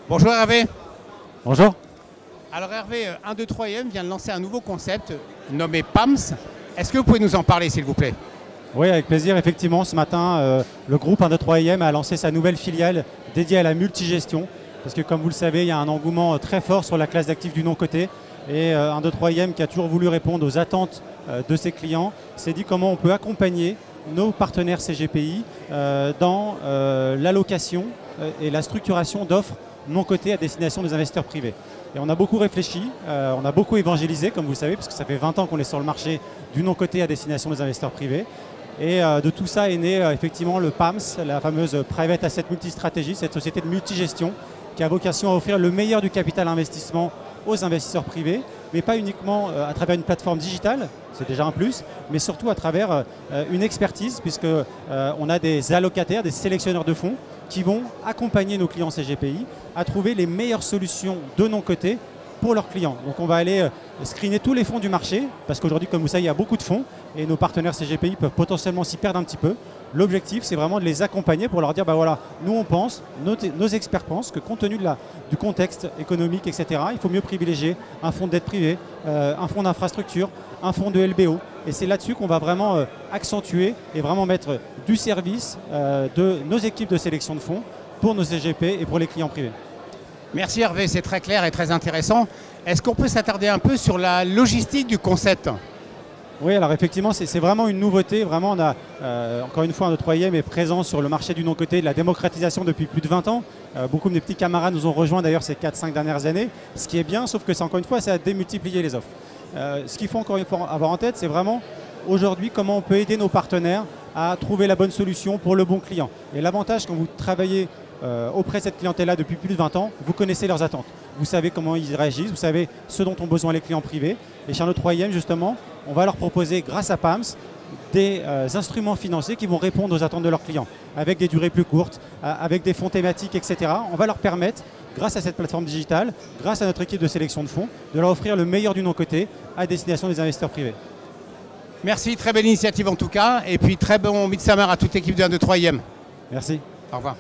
Bonjour Hervé. Bonjour. Alors Hervé, 1, 2, 3M vient de lancer un nouveau concept nommé PAMS. Est-ce que vous pouvez nous en parler s'il vous plaît? Oui, avec plaisir. Effectivement, ce matin, le groupe 1, 2, 3M a lancé sa nouvelle filiale dédiée à la multigestion. Parce que comme vous le savez, il y a un engouement très fort sur la classe d'actifs du non-coté. Et 1, 2, 3M, qui a toujours voulu répondre aux attentes de ses clients, s'est dit comment on peut accompagner nos partenaires CGPI dans l'allocation et la structuration d'offres non cotées à destination des investisseurs privés. Et on a beaucoup réfléchi, on a beaucoup évangélisé, comme vous le savez, parce que ça fait 20 ans qu'on est sur le marché du non coté à destination des investisseurs privés. Et de tout ça est né effectivement le PAMS, la fameuse Private Asset Multistratégie, cette société de multigestion qui a vocation à offrir le meilleur du capital investissement aux investisseurs privés, mais pas uniquement à travers une plateforme digitale, c'est déjà un plus, mais surtout à travers une expertise, puisqu'on a des allocataires, des sélectionneurs de fonds qui vont accompagner nos clients CGPI à trouver les meilleures solutions de non-cotés pour leurs clients. Donc on va aller screener tous les fonds du marché, parce qu'aujourd'hui, comme vous savez, il y a beaucoup de fonds et nos partenaires CGPI peuvent potentiellement s'y perdre un petit peu. L'objectif, c'est vraiment de les accompagner pour leur dire, bah voilà, nous on pense, nos experts pensent que compte tenu du contexte économique, etc., il faut mieux privilégier un fonds de dette privée, un fonds d'infrastructure, un fonds de LBO. Et c'est là-dessus qu'on va vraiment accentuer et vraiment mettre du service de nos équipes de sélection de fonds pour nos CGP et pour les clients privés. Merci Hervé, c'est très clair et très intéressant. Est-ce qu'on peut s'attarder un peu sur la logistique du concept? Oui, alors effectivement, c'est vraiment une nouveauté. Vraiment, on a, encore une fois, notre 3M est présent sur le marché du non-coté, de la démocratisation depuis plus de 20 ans. Beaucoup de mes petits camarades nous ont rejoints d'ailleurs ces 4-5 dernières années. Ce qui est bien, sauf que c'est encore une fois, ça a démultiplié les offres. Ce qu'il faut encore une fois avoir en tête, c'est vraiment aujourd'hui comment on peut aider nos partenaires à trouver la bonne solution pour le bon client. Et l'avantage quand vous travaillez auprès de cette clientèle-là depuis plus de 20 ans, vous connaissez leurs attentes. Vous savez comment ils réagissent, vous savez ce dont ont besoin les clients privés. Et chez notre 3M, justement, on va leur proposer, grâce à PAMS, des instruments financiers qui vont répondre aux attentes de leurs clients, avec des durées plus courtes, avec des fonds thématiques, etc. On va leur permettre, grâce à cette plateforme digitale, grâce à notre équipe de sélection de fonds, de leur offrir le meilleur du non-coté à destination des investisseurs privés. Merci, très belle initiative en tout cas. Et puis très bon Midsummer à toute l'équipe de 1, 2, 3M. Merci. Au revoir.